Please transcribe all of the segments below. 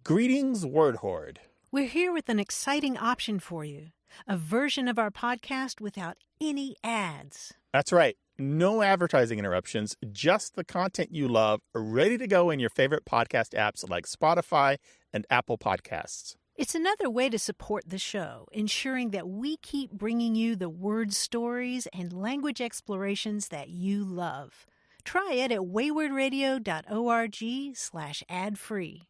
Greetings, Word Horde. We're here with an exciting option for you, a version of our podcast without any ads. That's right. No advertising interruptions, just the content you love, ready to go in your favorite podcast apps like Spotify and Apple Podcasts. It's another way to support the show, ensuring that we keep bringing you the word stories and language explorations that you love. Try it at waywardradio.org/ad-free.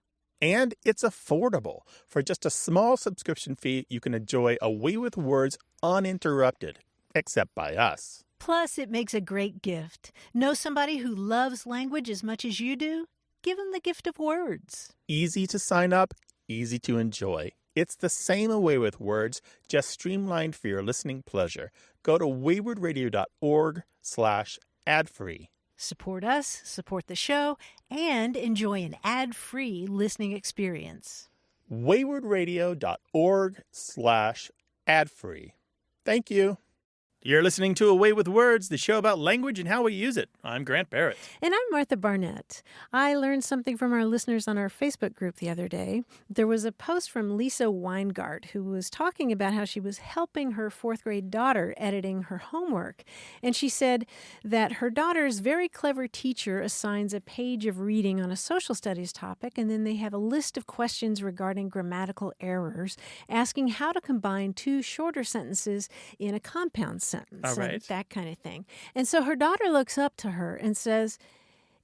And it's affordable. For just a small subscription fee, you can enjoy A Way with Words uninterrupted, except by us. Plus, it makes a great gift. Know somebody who loves language as much as you do? Give them the gift of words. Easy to sign up, easy to enjoy. It's the same A Way with Words, just streamlined for your listening pleasure. Go to waywardradio.org/ad-free. Support us, support the show, and enjoy an ad-free listening experience. waywardradio.org/ad-free. Thank you. You're listening to A Way with Words, the show about language and how we use it. I'm Grant Barrett. And I'm Martha Barnett. I learned something from our listeners on our Facebook group the other day. There was a post from Lisa Weingart, who was talking about how she was helping her fourth grade daughter editing her homework. And she said that her daughter's very clever teacher assigns a page of reading on a social studies topic, and then they have a list of questions regarding grammatical errors, asking how to combine two shorter sentences in a compound sentence. All right. And that kind of thing. And so her daughter looks up to her and says,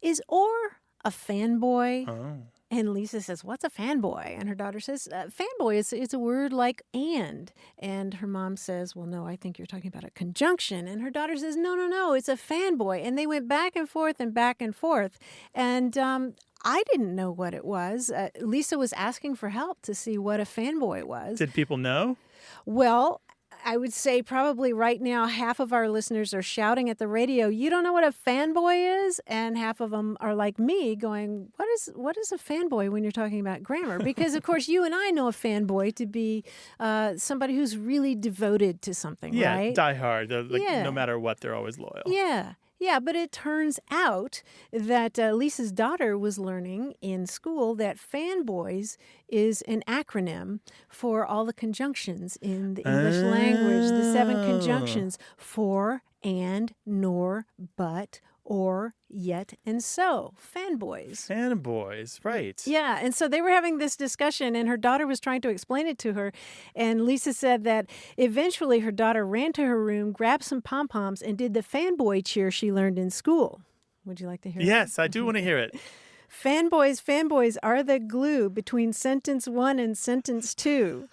"Is or a fanboy?" Oh. And Lisa says, "What's a fanboy?" And her daughter says, "Fanboy, it's a word like and." And her mom says, "Well, no, I think you're talking about a conjunction." And her daughter says, No, it's a fanboy. And they went back and forth and back and forth. And I didn't know what it was. Lisa was asking for help to see what a fanboy was. Did people know? Well, I would say probably right now half of our listeners are shouting at the radio, "You don't know what a fanboy is?" And half of them are like me going, what is a fanboy when you're talking about grammar? Because, of course, you and I know a fanboy to be somebody who's really devoted to something, right? Yeah, die hard. No matter what, they're always loyal. Yeah, but it turns out that Lisa's daughter was learning in school that FANBOYS is an acronym for all the conjunctions in the English language, the 7 conjunctions: for, and, nor, but, or, yet, and so. FANBOYS. FANBOYS, right. Yeah, and so they were having this discussion, and her daughter was trying to explain it to her, and Lisa said that eventually her daughter ran to her room, grabbed some pom-poms, and did the fanboy cheer she learned in school. Would you like to hear it? Yes, I do want to hear it. FANBOYS are the glue between sentence 1 and sentence 2.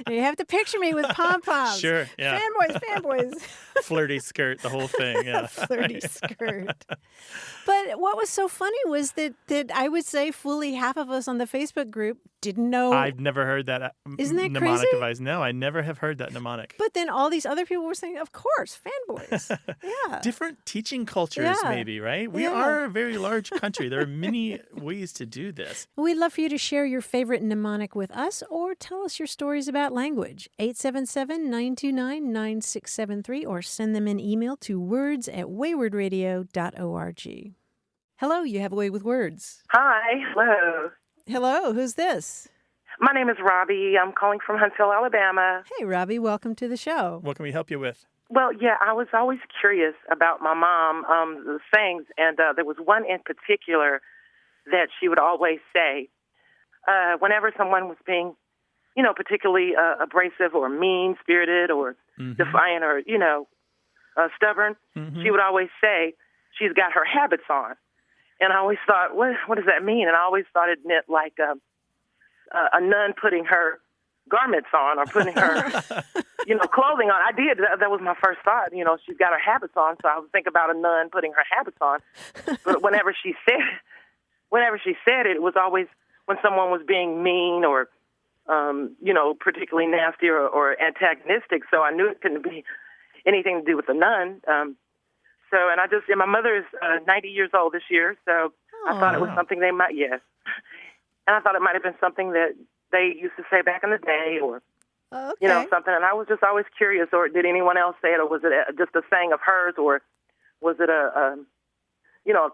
You have to picture me with pom-poms. Sure, yeah. FANBOYS. Flirty skirt, the whole thing, yeah. Flirty skirt. But what was so funny was that I would say fully half of us on the Facebook group didn't know. I've never heard that Isn't that mnemonic crazy? device. No, I never have heard that mnemonic. But then all these other people were saying, of course, FANBOYS. Yeah. Different teaching cultures, Yeah. maybe, right? We Yeah. are a very large country. There are many ways to do this. We'd love for you to share your favorite mnemonic with us or tell us your stories about language. 877-929-9673 or send them an email to words@waywardradio.org. Hello, you have a way with words. Hi. Hello. Hello, who's this? My name is Robbie. I'm calling from Huntsville, Alabama. Hey, Robbie, welcome to the show. What can we help you with? Well, yeah, I was always curious about my mom, the sayings, and there was one in particular that she would always say whenever someone was being, particularly abrasive or mean-spirited or defiant or, stubborn. Mm-hmm. She would always say, "She's got her habits on." And I always thought, what does that mean? And I always thought it meant like a nun putting her garments on or putting her, clothing on. I did. That was my first thought. She's got her habits on. So I would think about a nun putting her habits on. But whenever she said it, it was always when someone was being mean or, particularly nasty or antagonistic. So I knew it couldn't be anything to do with the nun. And my mother is 90 years old this year, so I thought it was something they might, yes. And I thought it might have been something that they used to say back in the day or, something. And I was just always curious, or did anyone else say it, or was it just a saying of hers, or was it a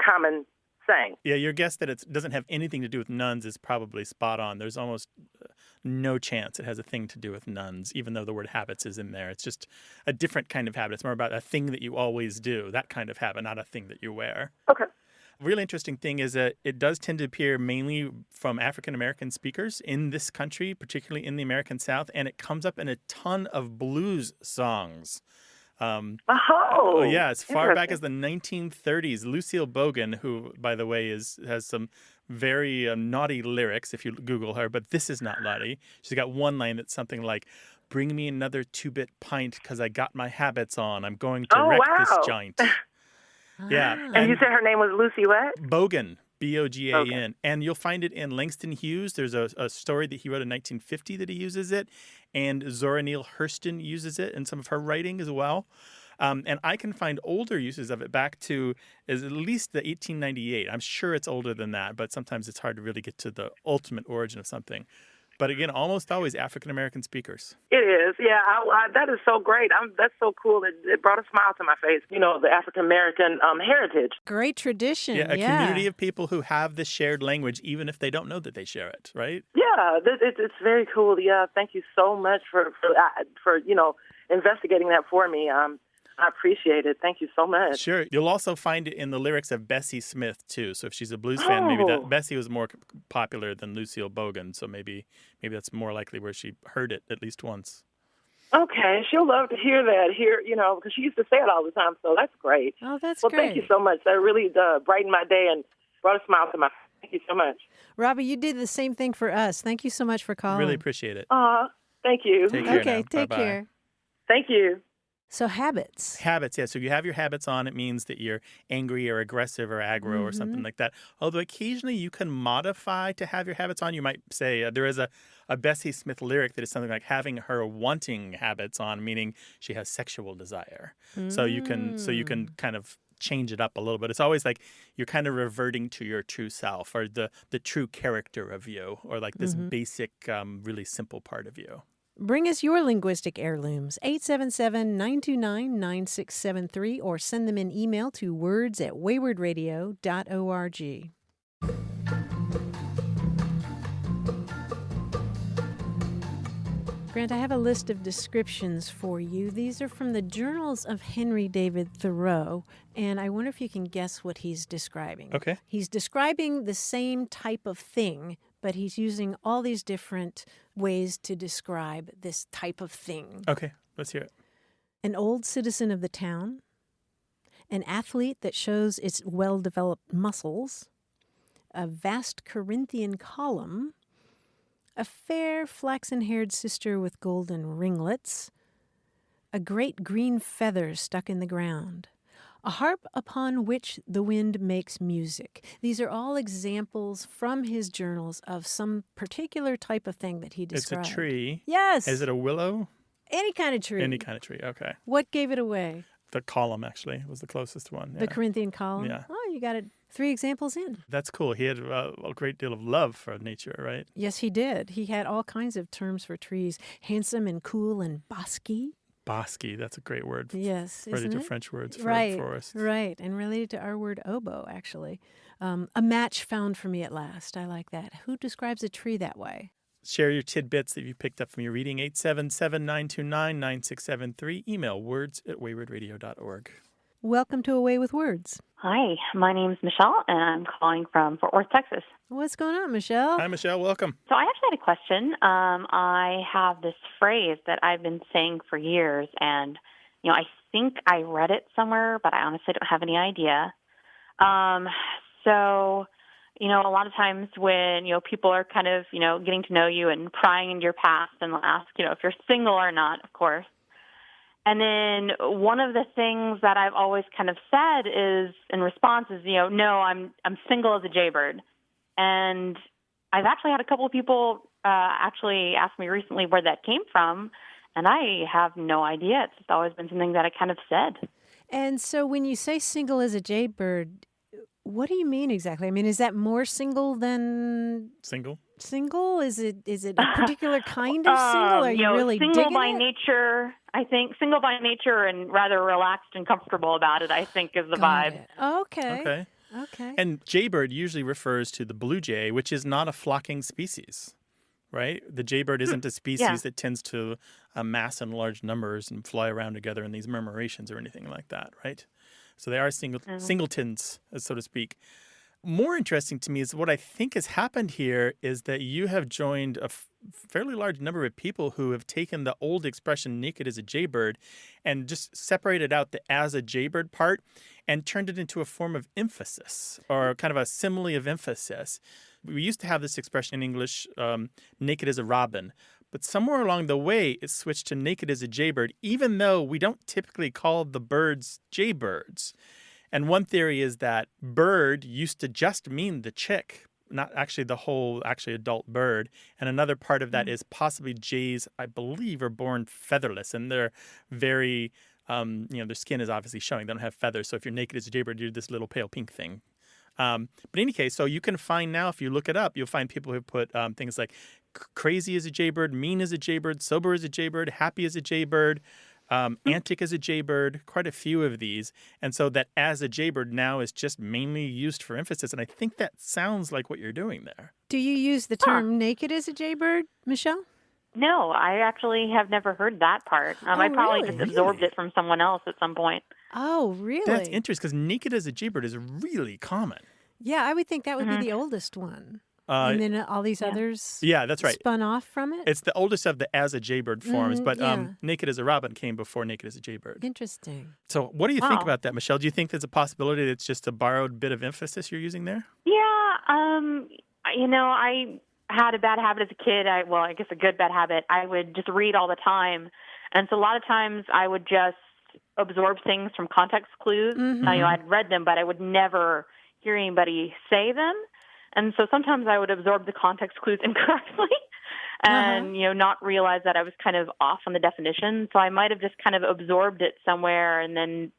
common saying. Yeah, your guess that it doesn't have anything to do with nuns is probably spot on. There's almost no chance it has a thing to do with nuns, even though the word habits is in there. It's just a different kind of habit. It's more about a thing that you always do, that kind of habit, not a thing that you wear. Okay. Really interesting thing is that it does tend to appear mainly from African-American speakers in this country, particularly in the American South, and it comes up in a ton of blues songs. Yeah, as far back as the 1930s. Lucille Bogan, who, by the way, has some very naughty lyrics if you Google her, but this is not naughty. She's got one line that's something like, "Bring me another 2-bit pint because I got my habits on. I'm going to wreck this joint." Yeah. And you said her name was Lucy what? Bogan, Bogan. Okay. And you'll find it in Langston Hughes. There's a story that he wrote in 1950 that he uses it. And Zora Neale Hurston uses it in some of her writing as well. And I can find older uses of it back to at least the 1898. I'm sure it's older than that, but sometimes it's hard to really get to the ultimate origin of something. But again, almost always African-American speakers. It is. Yeah, that is so great. That's so cool. It brought a smile to my face, the African-American heritage. Great tradition. Yeah, a community of people who have this shared language, even if they don't know that they share it, right? Yeah, it's very cool. Yeah, thank you so much for investigating that for me. I appreciate it. Thank you so much. Sure. You'll also find it in the lyrics of Bessie Smith, too. So if she's a blues fan, maybe Bessie was more popular than Lucille Bogan. So maybe that's more likely where she heard it at least once. Okay. She'll love to hear that because she used to say it all the time. So that's great. Oh, that's great. Well, thank you so much. That really brightened my day and brought a smile to my face. Thank you so much. Robbie, you did the same thing for us. Thank you so much for calling. Really appreciate it. Thank you. Take care Okay, now. take Bye-bye. care. Thank you. So habits. Habits, yeah. So you have your habits on. It means that you're angry or aggressive or aggro or something like that. Although occasionally you can modify to have your habits on. You might say there is a Bessie Smith lyric that is something like having her wanting habits on, meaning she has sexual desire. So you can kind of change it up a little bit. It's always like you're kind of reverting to your true self or the true character of you or like this basic, really simple part of you. Bring us your linguistic heirlooms, 877-929-9673, or send them in email to words@waywardradio.org. Grant, I have a list of descriptions for you. These are from the Journals of Henry David Thoreau, and I wonder if you can guess what he's describing. Okay. He's describing the same type of thing, but he's using all these different ways to describe this type of thing. Okay, let's hear it. An old citizen of the town, an athlete that shows its well-developed muscles, a vast Corinthian column, a fair flaxen-haired sister with golden ringlets, a great green feather stuck in the ground, a harp upon which the wind makes music. These are all examples from his journals of some particular type of thing that he described. It's a tree. Yes. Is it a willow? Any kind of tree. Any kind of tree, okay. What gave it away? The column, actually, was the closest one. Yeah. The Corinthian column? Yeah. Oh, you got it 3 examples in. That's cool. He had a great deal of love for nature, right? Yes, he did. He had all kinds of terms for trees. Handsome and cool and bosky. Bosky, that's a great word. Yes, related isn't to it? French words for Right, forest. right, and related to our word oboe, actually. A match found for me at last. I like that. Who describes a tree that way? Share your tidbits that you picked up from your reading, 877-929-9673. Email words@waywardradio.org. Welcome to Away with Words. Hi, my name's Michelle, and I'm calling from Fort Worth, Texas. What's going on, Michelle? Hi, Michelle. Welcome. So I actually had a question. I have this phrase that I've been saying for years, and I think I read it somewhere, but I honestly don't have any idea. A lot of times when people are kind of getting to know you and prying into your past, and they'll ask if you're single or not, of course. And then one of the things that I've always kind of said is, in response, is, no, I'm single as a Jaybird. And I've actually had a couple of people actually ask me recently where that came from, and I have no idea. It's just always been something that I kind of said. And so when you say single as a Jaybird, what do you mean exactly? I mean, is that more single than... Single? Single? Is it a particular kind of single? Are you really single digging by it? nature? I think single by nature and rather relaxed and comfortable about it, I think, is the Got vibe. it. Okay. Okay. And jaybird usually refers to the blue jay, which is not a flocking species, right? The jaybird isn't a species that tends to amass in large numbers and fly around together in these murmurations or anything like that, right? So they are singletons, so to speak. More interesting to me is what I think has happened here is that you have joined a fairly large number of people who have taken the old expression naked as a jaybird and just separated out the as a jaybird part and turned it into a form of emphasis or kind of a simile of emphasis. We used to have this expression in English, naked as a robin. But somewhere along the way, it switched to naked as a jaybird, even though we don't typically call the birds jaybirds. And one theory is that bird used to just mean the chick, not actually the whole adult bird. And another part of that is possibly jays, I believe, are born featherless. And they're very, their skin is obviously showing. They don't have feathers. So if you're naked as a jaybird, you're this little pale pink thing. But in any case, so you can find now, if you look it up, you'll find people who put things like crazy as a jaybird, mean as a jaybird, sober as a jaybird, happy as a jaybird, antic as a jaybird, quite a few of these. And so that as a jaybird now is just mainly used for emphasis. And I think that sounds like what you're doing there. Do you use the term naked as a jaybird, Michelle? No, I actually have never heard that part. I probably just absorbed it from someone else at some point. Oh, really? That's interesting because naked as a jaybird is really common. Yeah, I would think that would be the oldest one. And then all these others that's right. spun off from it? It's the oldest of the as a jaybird forms, but naked as a robin came before naked as a jaybird. Interesting. So what do you think about that, Michelle? Do you think there's a possibility that it's just a borrowed bit of emphasis you're using there? Yeah, I had a bad habit as a kid. I guess a good bad habit. I would just read all the time. And so a lot of times I would just absorb things from context clues. I'd read them, but I would never hear anybody say them. And so sometimes I would absorb the context clues incorrectly and, not realize that I was kind of off on the definition. So I might have just kind of absorbed it somewhere and then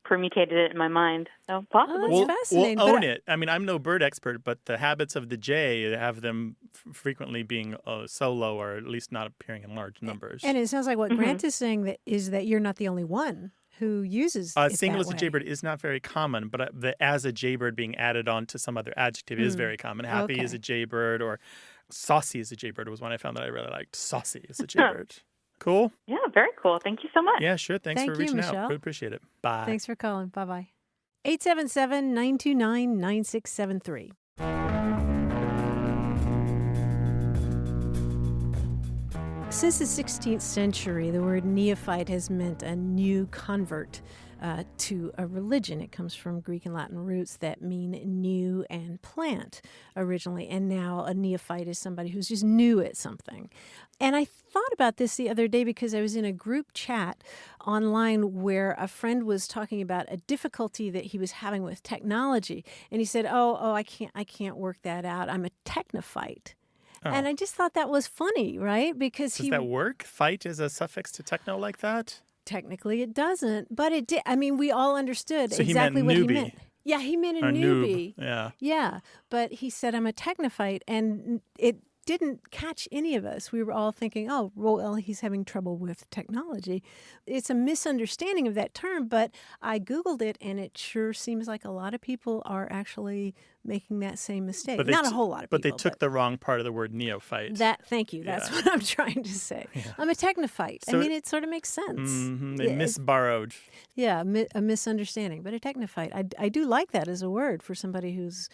permutated it in my mind. So possibly. Oh, that's fascinating. We'll own it. I mean, I'm no bird expert, but the habits of the jay have them frequently being solo or at least not appearing in large numbers. And it sounds like what Grant is saying is that you're not the only one who uses it single that as a way. jaybird is not very common, but the as a jaybird being added on to some other adjective is very common. Happy as a jaybird or saucy as a jaybird was one I found that I really liked. Saucy as a jaybird. Cool? Yeah, very cool. Thank you so much. Yeah, sure. Thanks for reaching out. Really appreciate it. Bye. Thanks for calling. Bye-bye. 877-929-9673. Since the 16th century, the word neophyte has meant a new convert to a religion. It comes from Greek and Latin roots that mean new and plant originally. And now a neophyte is somebody who's just new at something. And I thought about this the other day because I was in a group chat online where a friend was talking about a difficulty that he was having with technology. And he said, I can't work that out. I'm a technophyte. Oh. And I just thought that was funny, right? Because Does that work? Fight is a suffix to techno like that? Technically, it doesn't, but it did. I mean, we all understood exactly what he meant. Yeah, he meant a newbie. Yeah, but he said, I'm a technophyte, and it didn't catch any of us. We were all thinking, oh, well, he's having trouble with technology. It's a misunderstanding of that term, but I Googled it, and it sure seems like a lot of people are actually making that same mistake. Not a whole lot of people. But they took the wrong part of the word neophyte. Thank you. That's what I'm trying to say. Yeah. I'm a technophyte. So it sort of makes sense. They misborrowed. Yeah, a misunderstanding. But a technophyte, I do like that as a word for somebody who's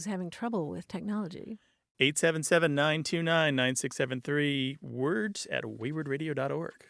having trouble with technology. 877-929-9673, words at waywardradio.org.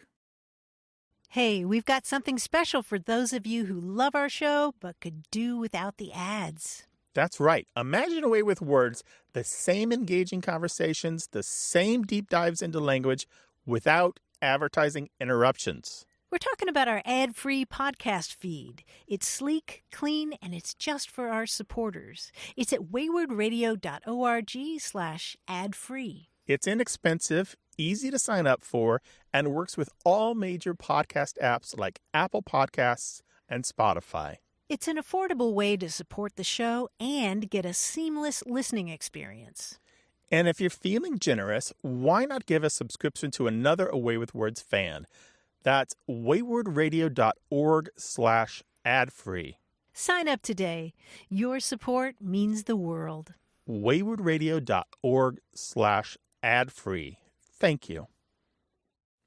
Hey, we've got something special for those of you who love our show but could do without the ads. That's right. Imagine a way with words, the same engaging conversations, the same deep dives into language without advertising interruptions. We're talking about our ad-free podcast feed. It's sleek, clean, and it's just for our supporters. It's at waywardradio.org/ad-free. It's inexpensive, easy to sign up for, and works with all major podcast apps like Apple Podcasts and Spotify. It's an affordable way to support the show and get a seamless listening experience. And if you're feeling generous, why not give a subscription to another Away with Words fan? That's waywardradio.org/ad-free. Sign up today. Your support means the world. waywardradio.org/ad-free. Thank you.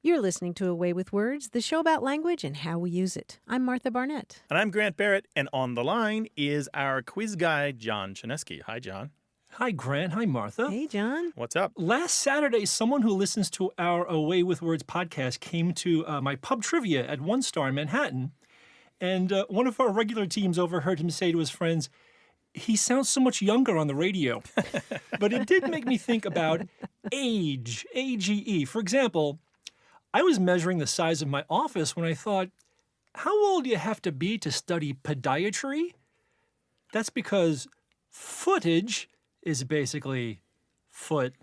You're listening to Away with Words, the show about language and how we use it. I'm Martha Barnett. And I'm Grant Barrett, and on the line is our quiz guy, John Chinesky. Hi, John. Hi, Grant. Hi, Martha. Hey, John. What's up? Last Saturday, someone who listens to our Away with Words podcast came to my pub trivia at One Star in Manhattan, and one of our regular teams overheard him say to his friends, "He sounds so much younger on the radio." But it did make me think about age, A-G-E. For example, I was measuring the size of my office when I thought, how old do you have to be to study podiatry? That's because footage is basically foot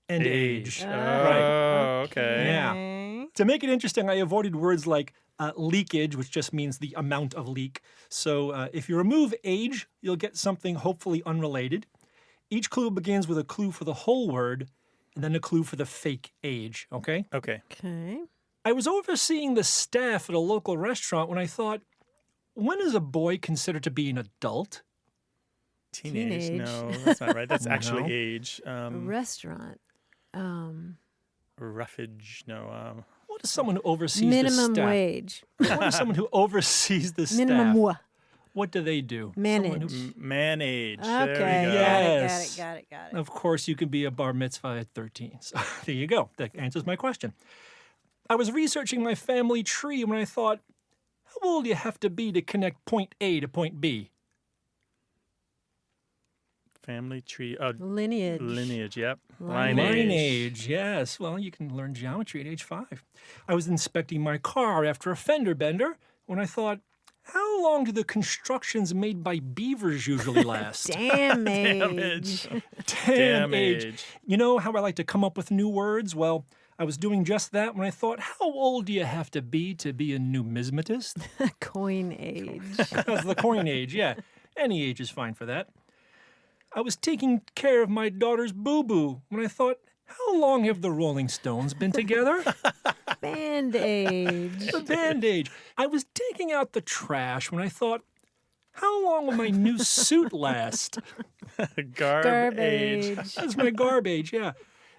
and age. Oh, okay. Yeah. To make it interesting, I avoided words like leakage, which just means the amount of leak. So if you remove age, you'll get something hopefully unrelated. Each clue begins with a clue for the whole word and then a clue for the fake age, okay? Okay. Okay. I was overseeing the staff at a local restaurant when I thought, when is a boy considered to be an adult? Teenage. Teenage. No, that's not right. That's actually No. age. A restaurant. Roughage. No. What is someone who oversees the Minimum staff? wage. What is someone who oversees the staff? Minimum wa. What do they do? Someone Manage. who- Man-age. Okay. There we go. Yes. Got it. Of course, you can be a bar mitzvah at 13. So there you go. That answers my question. I was researching my family tree when I thought, how old do you have to be to connect point A to point B? Family tree. Lineage. Lineage, yep. Lineage. Lineage, yes. Well, you can learn geometry at age 5. I was inspecting my car after a fender bender when I thought, how long do the constructions made by beavers usually last? Damage. Damn Damage. age. You know how I like to come up with new words? Well, I was doing just that when I thought, how old do you have to be a numismatist? Coin age. That's the coin age, yeah. Any age is fine for that. I was taking care of my daughter's boo-boo when I thought, how long have the Rolling Stones been together? Band age. The band age. I was taking out the trash when I thought, how long will my new suit last? Garbage. That's my garbage, yeah.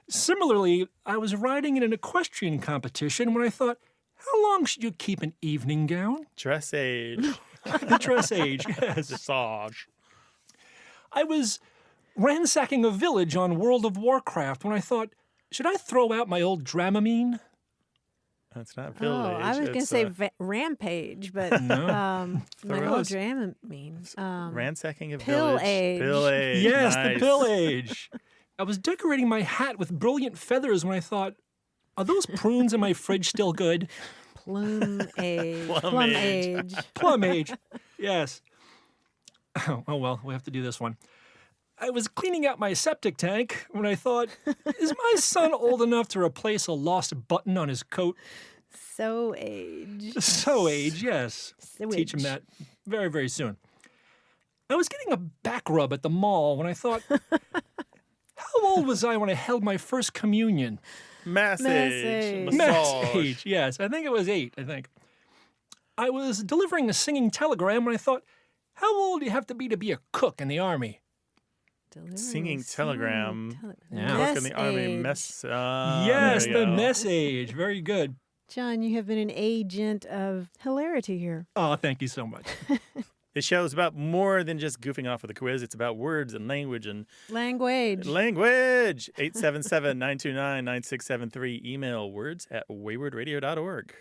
Similarly, I was riding in an equestrian competition when I thought, how long should you keep an evening gown? Dress age. The dress age, yes. Dressage. I was ransacking a village on World of Warcraft when I thought, should I throw out my old Dramamine? That's not Oh, village. I was going to it's, say rampage, but No. my Throw whole us. Dramamine. ransacking a pill village. age. Pill age. Yes, Nice. the pill age. I was decorating my hat with brilliant feathers when I thought, are those prunes in my fridge still good? Plume age. Plum age. age. Plum age. Yes. Oh, well, we have to do this one. I was cleaning out my septic tank when I thought, is my son old enough to replace a lost button on his coat? So age. So age, yes. Sewage. Teach him that very, very soon. I was getting a back rub at the mall when I thought, how old was I when I held my first communion? Massage. Massage. Massage. Age, yes. I think it was 8, I think. I was delivering a singing telegram when I thought, how old do you have to be a cook in the Army? Delivery, Singing telegram. Yeah. Cook in the army. Age. Mess. Yes, there you the go. mess age. Very good. John, you have been an agent of hilarity here. Oh, thank you so much. This show is about more than just goofing off with a quiz. It's about words and language and Language. language. 877-929-9673. Email words@waywardradio.org.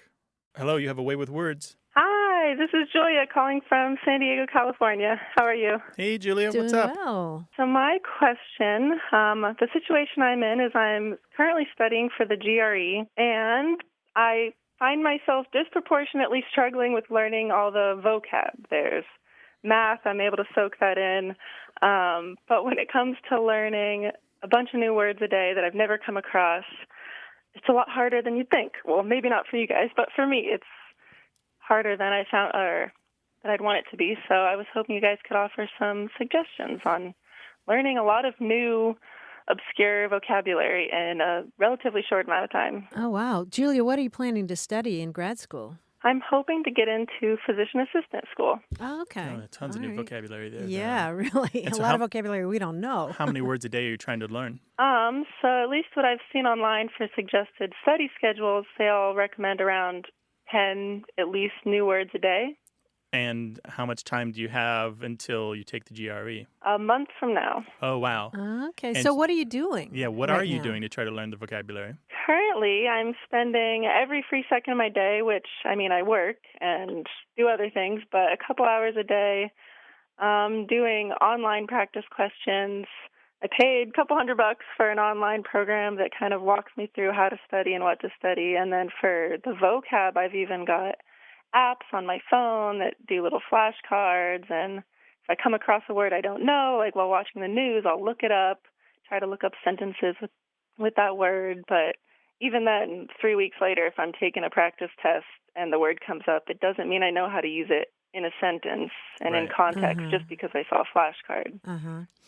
Hello, you have a way with words. Hi, this is Julia calling from San Diego, California. How are you? Hey, Julia, Doing what's up? well. So my question, the situation I'm in is I'm currently studying for the GRE, and I find myself disproportionately struggling with learning all the vocab. There's math, I'm able to soak that in, but when it comes to learning a bunch of new words a day that I've never come across, it's a lot harder than you'd think. Well, maybe not for you guys, but for me, it's harder than I found, or than I'd want it to be. So I was hoping you guys could offer some suggestions on learning a lot of new, obscure vocabulary in a relatively short amount of time. Oh, wow. Julia, what are you planning to study in grad school? I'm hoping to get into physician assistant school. Oh, okay. Oh, tons of All new right. vocabulary there. Yeah, really. And A so lot of vocabulary we don't know. how many words a day are you trying to learn? So at least what I've seen online for suggested study schedules, they all recommend around 10 at least new words a day. And how much time do you have until you take the GRE? A month from now. Oh, wow. Okay. And So what are you doing? Yeah, what right are you now? doing to try to learn the vocabulary? Currently, I'm spending every free second of my day, which, I work and do other things, but a couple hours a day doing online practice questions. I paid a couple $100 for an online program that kind of walks me through how to study and what to study. And then for the vocab, I've even got apps on my phone that do little flashcards. And if I come across a word I don't know, like while watching the news, I'll look it up, try to look up sentences with that word. But even then, 3 weeks later, if I'm taking a practice test and the word comes up, it doesn't mean I know how to use it in a sentence and in Right. context just because I saw a flashcard,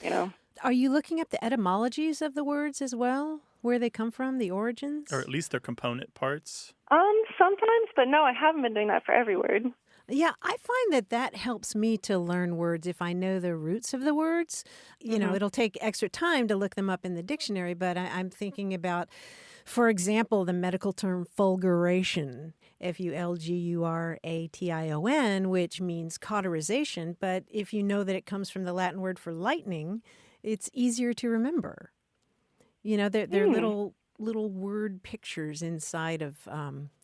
you know? Are you looking up the etymologies of the words as well? Where they come from, the origins? Or at least their component parts? Sometimes, but no, I haven't been doing that for every word. Yeah, I find that helps me to learn words if I know the roots of the words. You know, it'll take extra time to look them up in the dictionary, but I'm thinking about, for example, the medical term fulguration, Fulguration, which means cauterization. But if you know that it comes from the Latin word for lightning, it's easier to remember. You know, they're little word pictures inside of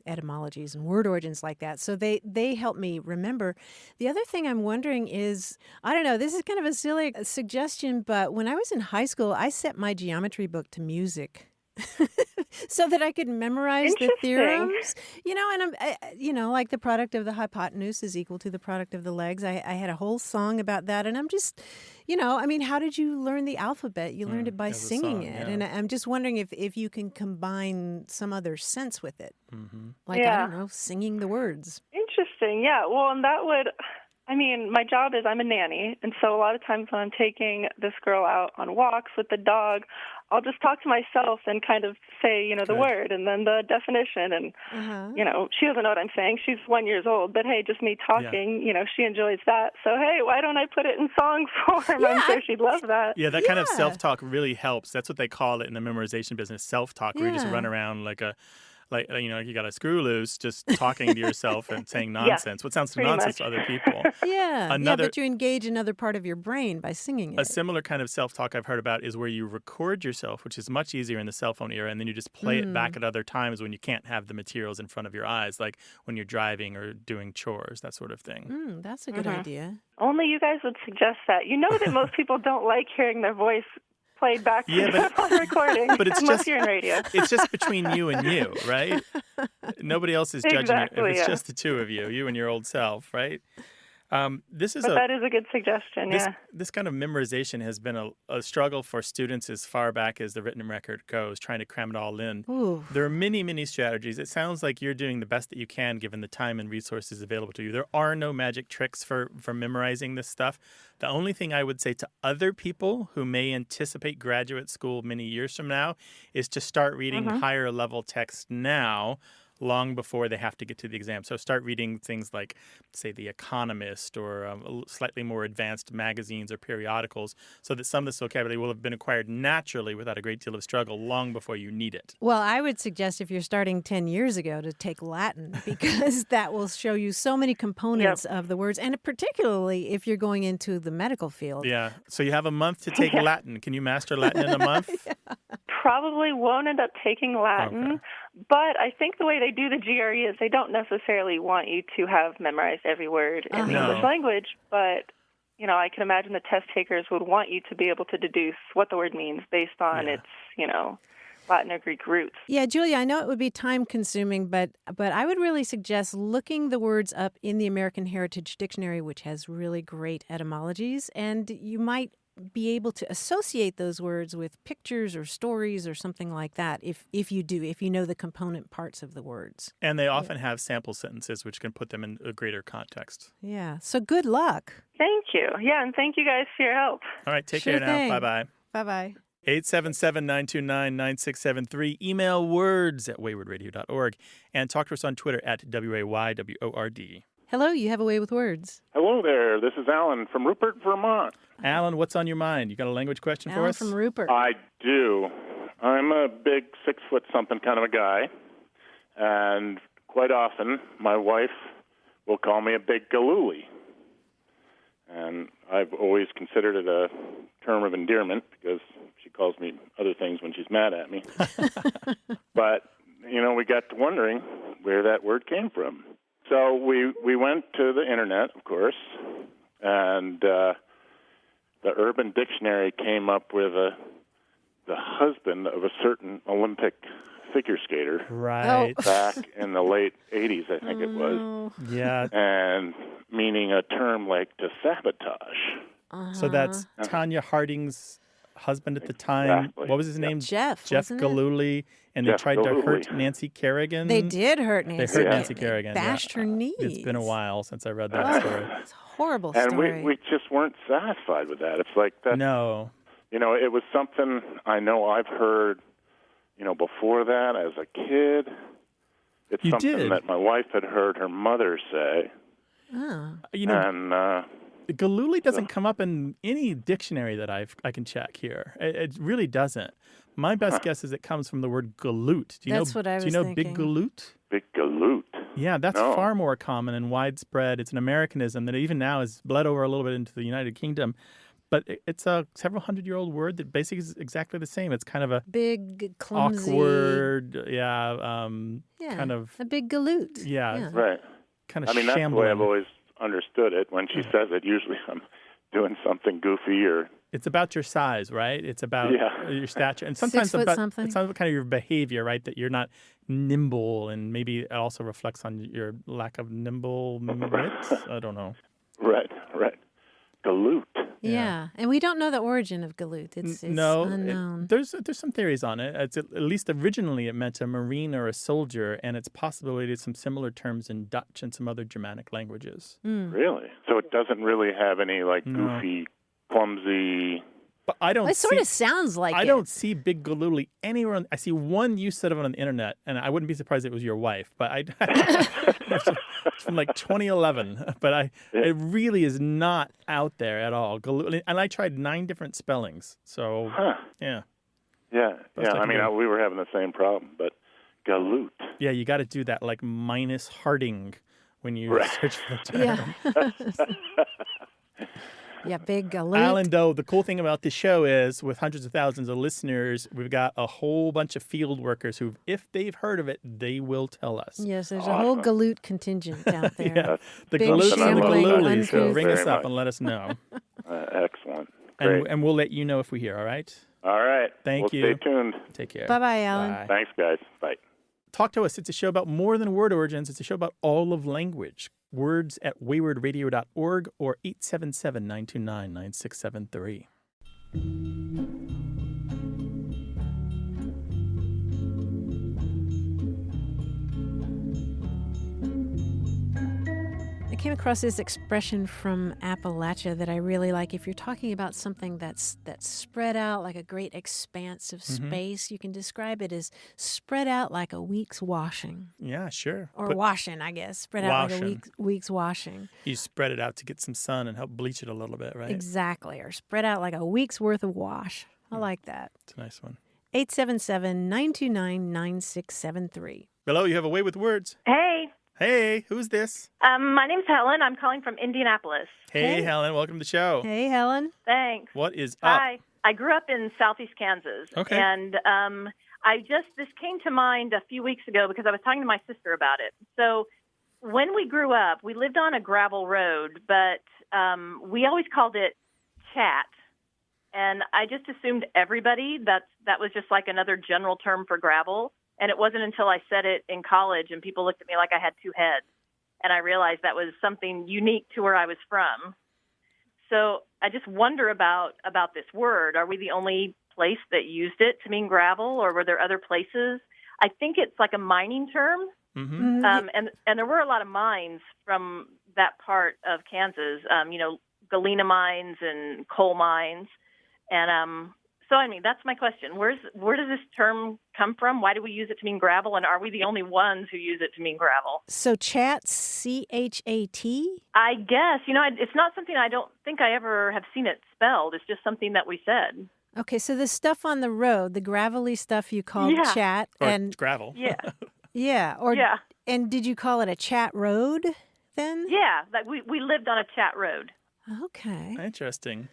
etymologies and word origins like that. So they help me remember. The other thing I'm wondering is, I don't know, this is kind of a silly suggestion, but when I was in high school, I set my geometry book to music. So that I could memorize the theorems, you know, and like the product of the hypotenuse is equal to the product of the legs. I had a whole song about that, and I'm just, how did you learn the alphabet? You learned it by singing it, yeah. and I'm just wondering if you can combine some other sense with it, like I don't know, singing the words. Interesting, yeah. Well, and that would. My job is I'm a nanny, and so a lot of times when I'm taking this girl out on walks with the dog, I'll just talk to myself and kind of say, the word and then the definition. And, she doesn't know what I'm saying. She's 1 year old, but hey, just me talking, she enjoys that. So, hey, why don't I put it in song form? Yeah, I'm sure she'd love that. Yeah, that kind of self-talk really helps. That's what they call it in the memorization business, self-talk, where you just run around like you got a screw loose, just talking to yourself and saying nonsense. What sounds nonsense to other people. But you engage another part of your brain by singing it. A similar kind of self-talk I've heard about is where you record yourself, which is much easier in the cell phone era, and then you just play it back at other times when you can't have the materials in front of your eyes, like when you're driving or doing chores, that sort of thing. That's a good idea. Only you guys would suggest that. You know that most people don't like hearing their voice played back on recording, but it's unless just you're in radio. It's just between you and you, right? Nobody else is judging you. If it's just the two of you and your old self, right? That is a good suggestion, This kind of memorization has been a struggle for students as far back as the written record goes, trying to cram it all in. Ooh. There are many, many strategies. It sounds like you're doing the best that you can given the time and resources available to you. There are no magic tricks for memorizing this stuff. The only thing I would say to other people who may anticipate graduate school many years from now is to start reading higher level text now, long before they have to get to the exam. So start reading things like, say, The Economist or slightly more advanced magazines or periodicals so that some of this vocabulary will have been acquired naturally without a great deal of struggle long before you need it. Well, I would suggest if you're starting 10 years ago to take Latin because that will show you so many components of the words, and particularly if you're going into the medical field. Yeah. So you have a month to take Latin. Can you master Latin in a month? Probably won't end up taking Latin, but I think the way they do the GRE is they don't necessarily want you to have memorized every word in the English language, but I can imagine the test takers would want you to be able to deduce what the word means based on its, Latin or Greek roots. Yeah, Julia, I know it would be time consuming, but I would really suggest looking the words up in the American Heritage Dictionary, which has really great etymologies, and you might be able to associate those words with pictures or stories or something like that if you know the component parts of the words. And they often have sample sentences which can put them in a greater context. Yeah. So good luck. Thank you. Yeah, and thank you guys for your help. All right, take care now. Thing. Bye-bye. Bye-bye. 877-929-9673. Email words@waywardradio.org. And talk to us on Twitter at WAYWORD. Hello, you have a way with words. Hello there. This is Alan from Rupert, Vermont. Alan, what's on your mind? You got a language question for Alan us? from Rupert. I do. I'm a big 6-foot-something kind of a guy, and quite often my wife will call me a big galooly. And I've always considered it a term of endearment because she calls me other things when she's mad at me. But, we got to wondering where that word came from. So we went to the internet, of course, and the Urban Dictionary came up with the husband of a certain Olympic figure skater. Right. Back in the late 80s, I think it was. Yeah. And meaning a term like to sabotage. So that's Tanya Harding's husband at the time. Exactly. What was his name? Jeff, Jeff wasn't it? Galooly. And Jeff they tried to hurt Galooly. Nancy Kerrigan. They did hurt Nancy. They hurt Kerrigan. Nancy Kerrigan. They bashed her knees. It's been a while since I read that story. It's a horrible And story. we just weren't satisfied with that. It's like that. No. It was something I know I've heard, before that as a kid. It's You something did? that my wife had heard her mother say. Oh. And Galooly doesn't come up in any dictionary that I can check here. It really doesn't. My best guess is it comes from the word galoot. That's what I was Do you know thinking. big galoot? big galoot. Yeah, that's No. far more common and widespread. It's an Americanism that even now has bled over a little bit into the United Kingdom. But it's a several hundred-year-old word that basically is exactly the same. It's kind of a Big, clumsy. awkward, kind of, a big galoot. yeah, Right. kind of I mean, that's the way I've shambling. always understood it. When she says it, usually I'm doing something goofy or It's about your size, right? It's about Yeah. your stature. And sometimes 6 foot about something. it's about kind of your behavior, right? That you're not nimble, and maybe it also reflects on your lack of nimbleness. I don't know. right. Galoot. Yeah. And we don't know the origin of galoot. It's No, unknown. there's some theories on it. It's at least originally it meant a marine or a soldier, and it's possible it is some similar terms in Dutch and some other Germanic languages. Really? So it doesn't really have any goofy, clumsy. But I don't. It sort of sounds like I it. don't see big galooly anywhere. I see one use of it on the internet, and I wouldn't be surprised if it was your wife. But it's from like 2011. But it really is not out there at all. Galooly, and I tried 9 different spellings. So yeah. Yeah. Best I I can mean, do. we were having the same problem, but galoot. Yeah, you got to do that like minus Harding when you Right. search for the term. Yeah. Yeah, big galoot. Alan, though, the cool thing about this show is with hundreds of thousands of listeners, we've got a whole bunch of field workers who, if they've heard of it, they will tell us. Yes, there's a whole galoot contingent out there. Yeah, the Big, galoot and the shambling, galoolies. So uncouth. ring us Very up much. and let us know. Excellent. Great. and we'll let you know if we hear, all right? All right. Thank We'll you. Stay tuned. Take care. Bye-bye, Alan. Bye. Thanks, guys. Bye. Talk to us. It's a show about more than word origins. It's a show about all of language. Words at waywardradio.org or 877-929-9673. I came across this expression from Appalachia that I really like. If you're talking about something that's spread out like a great expanse of space, you can describe it as spread out like a week's washing. Yeah, sure. Or Put- washing, I guess. Spread out like a Washing. week's washing. You spread it out to get some sun and help bleach it a little bit, right? Exactly. Or spread out like a week's worth of wash. I like that. It's a nice one. 877-929-9673. Hello, you have a way with words. Hey, Hey, who's this? my name's Helen. I'm calling from Indianapolis. Hey, Helen, welcome to the show. Hey, Helen. Thanks. What is up? Hi. I grew up in southeast Kansas. Okay. And this came to mind a few weeks ago because I was talking to my sister about it. So when we grew up, we lived on a gravel road, but we always called it chat. And I just assumed everybody that was just like another general term for gravel. And it wasn't until I said it in college and people looked at me like I had 2 heads. And I realized that was something unique to where I was from. So I just wonder about this word. Are we the only place that used it to mean gravel, or were there other places? I think it's like a mining term. Mm-hmm. And there were a lot of mines from that part of Kansas, galena mines and coal mines. And so So, I mean, that's my question. Where does this term come from? Why do we use it to mean gravel? And are we the only ones who use it to mean gravel? So chat, C-H-A-T? I guess. It's not something I don't think I ever have seen it spelled. It's just something that we said. Okay, so the stuff on the road, the gravelly stuff you called chat. Or and gravel. Yeah. Yeah. And did you call it a chat road then? Yeah, like we lived on a chat road. Okay. Interesting.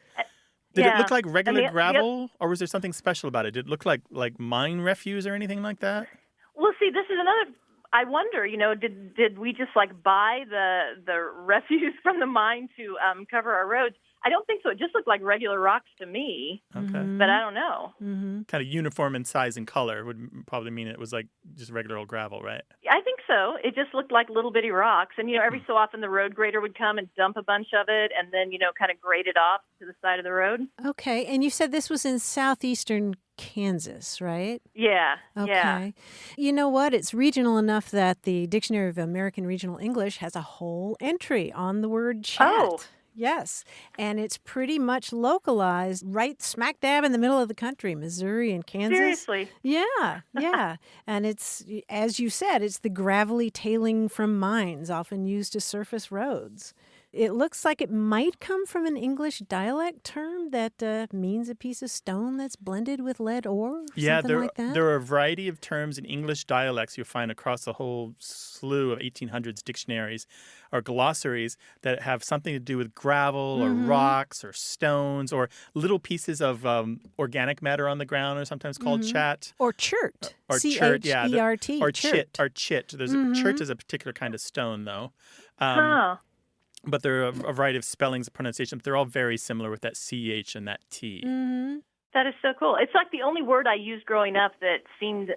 Did it look like regular gravel, or was there something special about it? Did it look like mine refuse or anything like that? Well, see, this is another. I wonder, did we just buy the refuse from the mine to cover our roads? I don't think so. It just looked like regular rocks to me. Okay. But I don't know. Mm-hmm. Kind of uniform in size and color would probably mean it was like just regular old gravel, right? I think so. It just looked like little bitty rocks. And, every so often the road grader would come and dump a bunch of it and then, kind of grade it off to the side of the road. Okay. And you said this was in southeastern Kansas, right? Yeah. Okay. Yeah. You know what? It's regional enough that the Dictionary of American Regional English has a whole entry on the word chat. Oh. Yes. And it's pretty much localized right smack dab in the middle of the country, Missouri and Kansas. Seriously? Yeah, yeah. And it's, as you said, it's the gravelly tailing from mines, often used to surface roads. It looks like it might come from an English dialect term that means a piece of stone that's blended with lead ore, something like that. There are a variety of terms in English dialects you'll find across a whole slew of 1800s dictionaries or glossaries that have something to do with gravel or rocks or stones or little pieces of organic matter on the ground, or sometimes called chat. Or chert. Or chert, yeah. C-H-E-R-T. Or chit. Or chit. Chert is a particular kind of stone, though. But there are a variety of spellings and pronunciations. They're all very similar with that CH and that T. Mm-hmm. That is so cool. It's like the only word I used growing up that seemed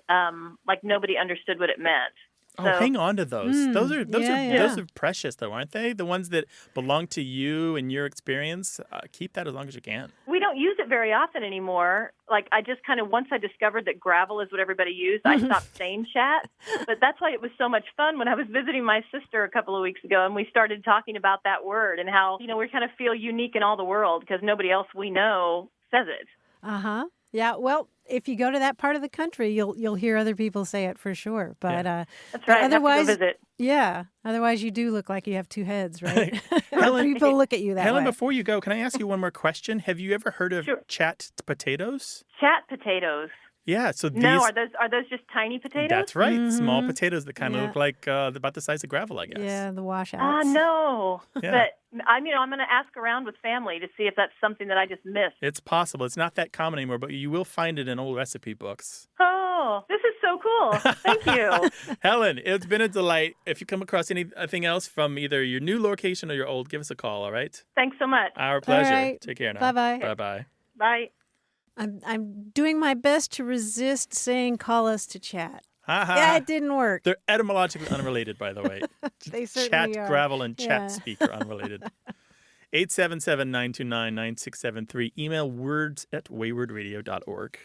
like nobody understood what it meant. So, hang on to those. Those are precious, though, aren't they? The ones that belong to you and your experience. Keep that as long as you can. We don't use it very often anymore. Like, I just kind of, once I discovered that gravel is what everybody used, I stopped saying chat. But that's why it was so much fun when I was visiting my sister a couple of weeks ago, and we started talking about that word and how, we kind of feel unique in all the world because nobody else we know says it. Uh-huh. Yeah, well, if you go to that part of the country, you'll hear other people say it for sure. But that's right. Otherwise, have to go visit. Yeah. Otherwise, you do look like you have two heads, right? People look at you that Helen, way. before you go, can I ask you one more question? Have you ever heard of chat potatoes? Chat potatoes. Yeah, so these... No, are those just tiny potatoes? That's right, small potatoes that kind of look like about the size of gravel, I guess. Yeah, the washouts. No. Yeah. But I'm going to ask around with family to see if that's something that I just missed. It's possible. It's not that common anymore, but you will find it in old recipe books. Oh, this is so cool. Thank you. Helen, it's been a delight. If you come across anything else from either your new location or your old, give us a call, all right? Thanks so much. Our pleasure. All right. Take care now. Bye-bye. Bye-bye. Bye. I'm doing my best to resist saying call us to chat. Ha-ha. Yeah, it didn't work. They're etymologically unrelated, by the way. They certainly chat, are. gravel, and Yeah. chat speak are unrelated. 877-929-9673. Email words@waywardradio.org.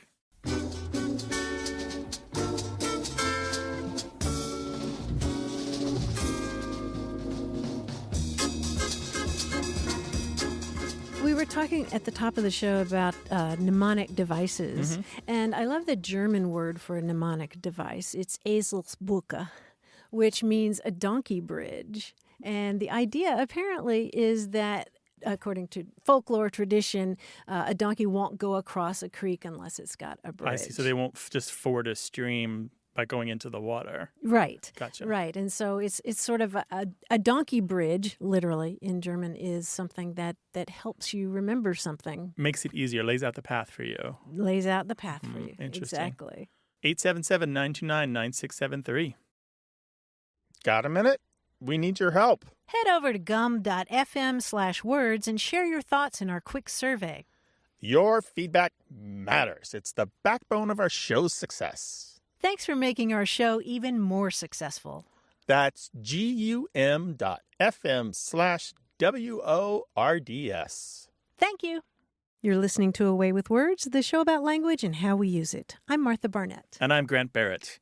We were talking at the top of the show about mnemonic devices, and I love the German word for a mnemonic device. It's Eselsbrücke, which means a donkey bridge. And the idea apparently is that, according to folklore tradition, a donkey won't go across a creek unless it's got a bridge. I see. So they won't just ford a stream by going into the water. Right. Gotcha. Right. And so it's sort of a donkey bridge, literally, in German, is something that helps you remember something. Makes it easier, lays out the path for you. Lays out the path for you. Interesting. Exactly. 877-929-9673. Got a minute? We need your help. Head over to gum.fm/words and share your thoughts in our quick survey. Your feedback matters. It's the backbone of our show's success. Thanks for making our show even more successful. That's gum.fm/WORDS. Thank you. You're listening to Away with Words, the show about language and how we use it. I'm Martha Barnett. And I'm Grant Barrett.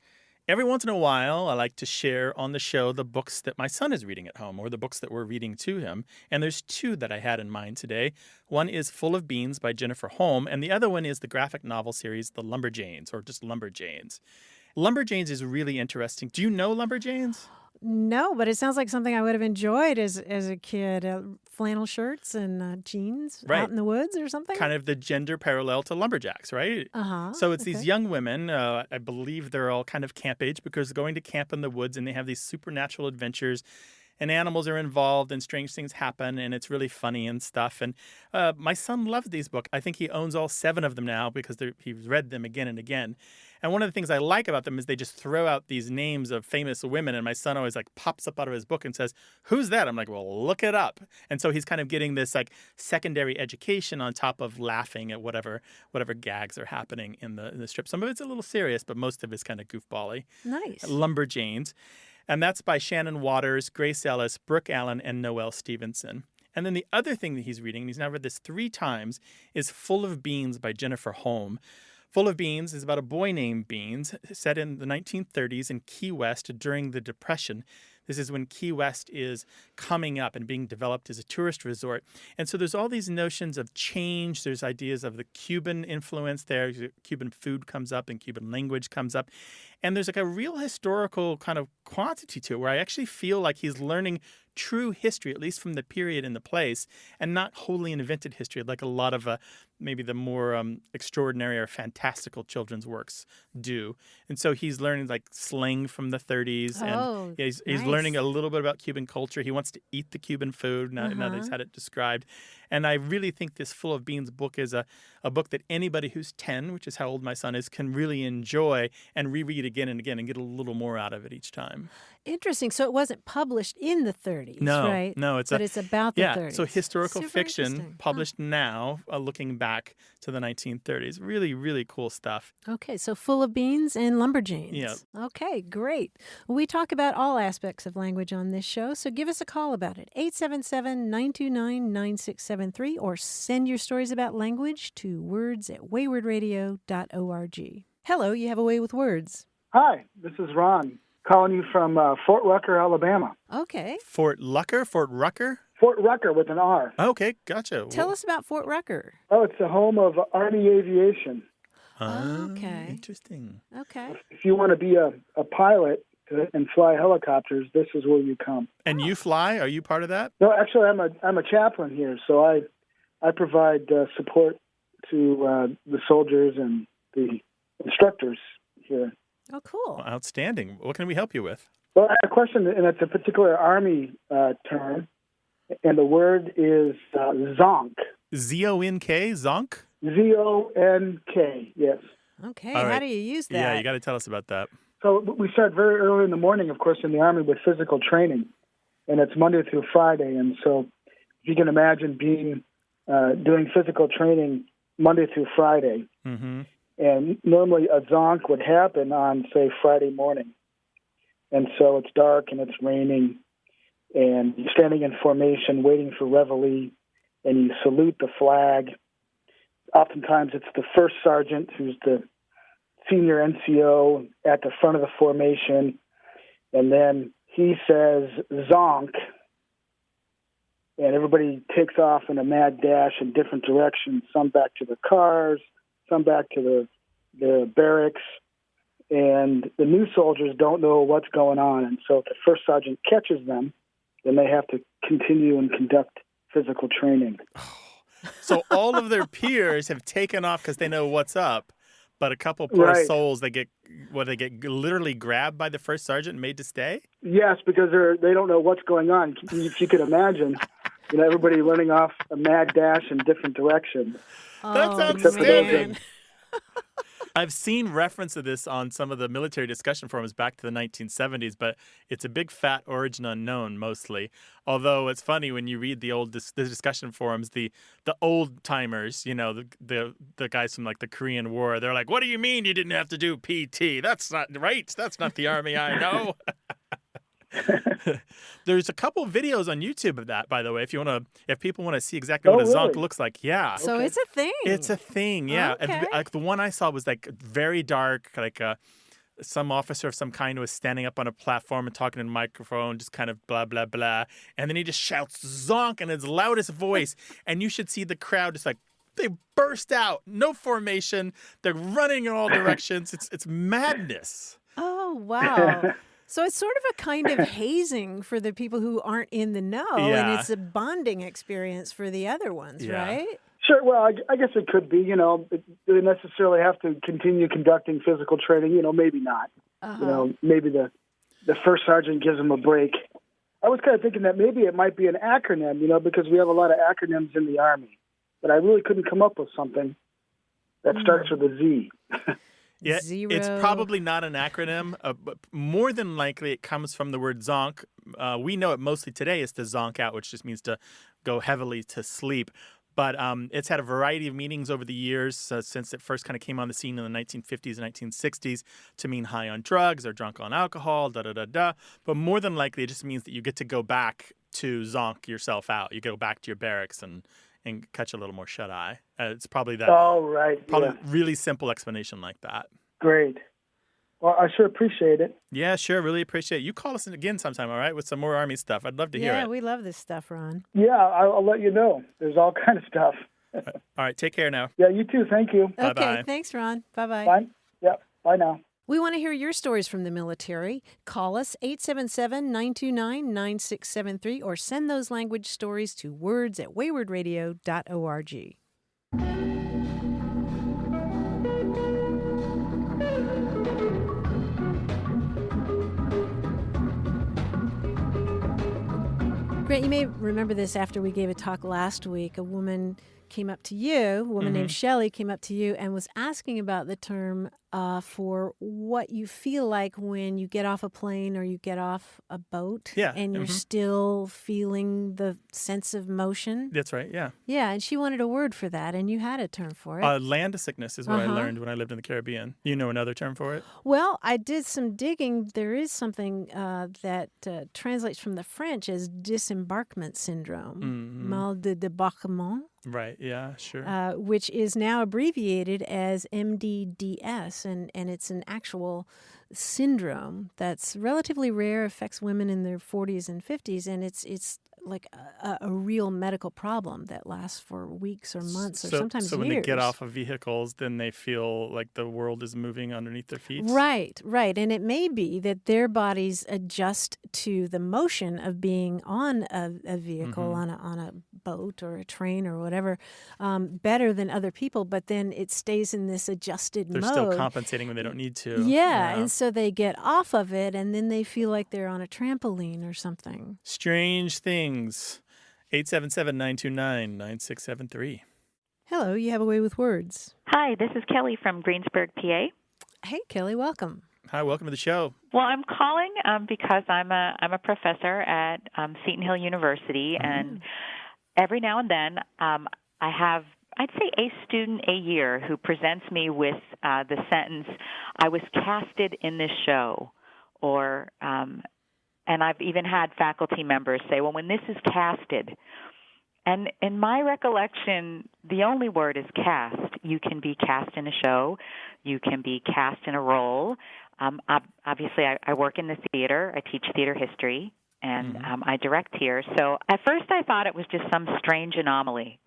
Every once in a while, I like to share on the show the books that my son is reading at home or the books that we're reading to him. And there's two that I had in mind today. One is Full of Beans by Jennifer Holm, and the other one is the graphic novel series, The Lumberjanes, or just Lumberjanes. Lumberjanes is really interesting. Do you know Lumberjanes? No, but it sounds like something I would have enjoyed as a kid. Flannel shirts and jeans out in the woods or something? Kind of the gender parallel to lumberjacks, right? Uh-huh. So it's these young women, I believe they're all kind of camp age because they're going to camp in the woods and they have these supernatural adventures and animals are involved and strange things happen and it's really funny and stuff. And my son loves these books. I think he owns all 7 of them now because he's read them again and again. And one of the things I like about them is they just throw out these names of famous women. And my son always like pops up out of his book and says, "Who's that?" I'm like, "Well, look it up." And so he's kind of getting this like secondary education on top of laughing at whatever gags are happening in the strip. Some of it's a little serious, but most of it's kind of goofball-y. Nice. Lumberjanes. And that's by Shannon Waters, Grace Ellis, Brooke Allen, and Noelle Stevenson. And then the other thing that he's reading, and he's now read this 3 times, is Full of Beans by Jennifer Holm. Full of Beans is about a boy named Beans, set in the 1930s in Key West during the Depression. This is when Key West is coming up and being developed as a tourist resort. And so there's all these notions of change. There's ideas of the Cuban influence there. Cuban food comes up and Cuban language comes up. And there's like a real historical kind of quantity to it where I actually feel like he's learning true history, at least from the period and the place, and not wholly invented history like a lot of maybe the more extraordinary or fantastical children's works do. And so he's learning like slang from the 30s. And he's learning a little bit about Cuban culture. He wants to eat the Cuban food now that he's had it described. And I really think this Full of Beans book is a book that anybody who's 10, which is how old my son is, can really enjoy and reread again and again and get a little more out of it each time. Interesting. So it wasn't published in the 30s, right? No, it's about the 30s. So historical Super fiction interesting. published now, looking back to the 1930s. Really, really cool stuff. Okay, so Full of Beans and Lumberjanes. Yeah. Okay, great. We talk about all aspects of language on this show, so give us a call about it. 877-929-9673 or send your stories about language to words@waywardradio.org. Hello, you have a way with words. Hi, this is Ron, calling you from Fort Rucker, Alabama. Okay. Fort Rucker? Fort Rucker with an R. Okay, gotcha. Tell us about Fort Rucker. Oh, it's the home of Army Aviation. Okay. Interesting. Okay. If you want to be a pilot and fly helicopters, this is where you come. And you fly? Are you part of that? No, actually, I'm a chaplain here, so I provide support to the soldiers and the instructors here. Oh, cool. Well, outstanding. What can we help you with? Well, I have a question, and it's a particular Army term, and the word is zonk. Z-O-N-K? Zonk? Z-O-N-K, yes. Okay, All right. How do you use that? Yeah, you got to tell us about that. So we start very early in the morning, of course, in the Army with physical training, and it's Monday through Friday. And so if you can imagine doing physical training Monday through Friday, and normally a zonk would happen on, say, Friday morning. And so it's dark and it's raining, and you're standing in formation waiting for reveille, and you salute the flag. Oftentimes it's the first sergeant who's the senior NCO at the front of the formation, and then he says zonk, and everybody takes off in a mad dash in different directions, some back to their cars, some back to the barracks, and the new soldiers don't know what's going on. And so if the first sergeant catches them, then they have to continue and conduct physical training. So all of their peers have taken off because they know what's up, but a couple poor souls, they get literally grabbed by the first sergeant and made to stay? Yes, because they don't know what's going on. If you could imagine, everybody running off a mad dash in different directions. That's outstanding. I've seen reference to this on some of the military discussion forums back to the 1970s, but it's a big fat origin unknown mostly. Although it's funny when you read the discussion forums, the old timers, the guys from like the Korean War, they're like, "What do you mean you didn't have to do PT? That's not right. That's not the Army I know." There's a couple of videos on YouTube of that, by the way, if people want to see exactly what a zonk looks like. Yeah. So it's a thing. It's a thing, yeah. Okay. Like the one I saw was like very dark, like some officer of some kind was standing up on a platform and talking in a microphone, just kind of blah, blah, blah. And then he just shouts zonk in his loudest voice. And you should see the crowd just like, they burst out. No formation. They're running in all directions. It's madness. Oh, wow. So it's sort of a kind of hazing for the people who aren't in the know, and it's a bonding experience for the other ones, right? Sure. Well, I guess it could be. Do they necessarily have to continue conducting physical training? Maybe not. Maybe the first sergeant gives them a break. I was kind of thinking that maybe it might be an acronym, because we have a lot of acronyms in the Army, but I really couldn't come up with something that starts with a Z. Yeah, Zero. It's probably not an acronym, but more than likely it comes from the word zonk. We know it mostly today is to zonk out, which just means to go heavily to sleep. But it's had a variety of meanings over the years since it first kind of came on the scene in the 1950s and 1960s to mean high on drugs or drunk on alcohol, da-da-da-da. But more than likely it just means that you get to go back to zonk yourself out. You go back to your barracks and catch a little more shut-eye. It's probably that. Oh, right. Probably really simple explanation like that. Great. Well, I sure appreciate it. Yeah, sure. Really appreciate it. You call us in again sometime, all right, with some more Army stuff. I'd love to hear it. Yeah, we love this stuff, Ron. Yeah, I'll let you know. There's all kind of stuff. All right, take care now. Yeah, you too. Thank you. Okay, Bye-bye. thanks, Ron. Bye-bye. Bye. Yeah, bye now. We want to hear your stories from the military. Call us 877-929-9673 or send those language stories to words@waywardradio.org. Grant, you may remember this after we gave a talk last week. A woman came up to you, a woman named Shelley came up to you and was asking about the term for what you feel like when you get off a plane or you get off a boat and you're still feeling the sense of motion. That's right, yeah. Yeah, and she wanted a word for that, and you had a term for it. Land sickness is what I learned when I lived in the Caribbean. You know another term for it? Well, I did some digging. There is something that translates from the French as disembarkment syndrome, mal de débarquement. Right, yeah, sure. Which is now abbreviated as MDDS, and it's an actual syndrome that's relatively rare, affects women in their 40s and 50s, and it's like a real medical problem that lasts for weeks or months or sometimes years. So when they get off of vehicles, then they feel like the world is moving underneath their feet? Right. And it may be that their bodies adjust to the motion of being on a vehicle, on a boat or a train or whatever, better than other people, but then it stays in this adjusted mode. They're still compensating when they don't need to. Yeah, and so they get off of it, and then they feel like they're on a trampoline or something. Strange things. 877-929-9673. Hello, you have a way with words. Hi, this is Kelly from Greensburg, PA. Hey, Kelly, welcome. Hi, welcome to the show. Well, I'm calling because I'm a professor at Seton Hill University, and every now and then I have, I'd say, a student a year who presents me with the sentence, "I was casted in this show," or and I've even had faculty members say, well, when this is casted, and in my recollection, the only word is cast. You can be cast in a show. You can be cast in a role. Obviously, I work in the theater. I teach theater history, and I direct here. So at first I thought it was just some strange anomaly.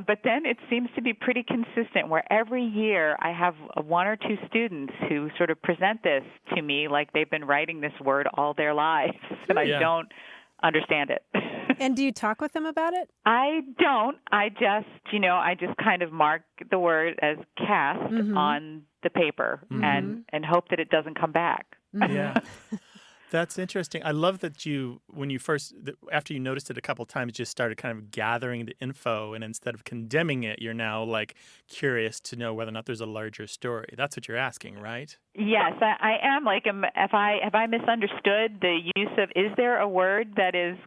But then it seems to be pretty consistent, where every year I have one or two students who sort of present this to me like they've been writing this word all their lives, and I don't understand it. And do you talk with them about it? I don't. I just kind of mark the word as cast on the paper and hope that it doesn't come back. Yeah. That's interesting. I love that after you noticed it a couple times, just started kind of gathering the info, and instead of condemning it, you're now like curious to know whether or not there's a larger story. That's what you're asking, right? Yes, I am. Like, have I misunderstood the use of? Is there a word that is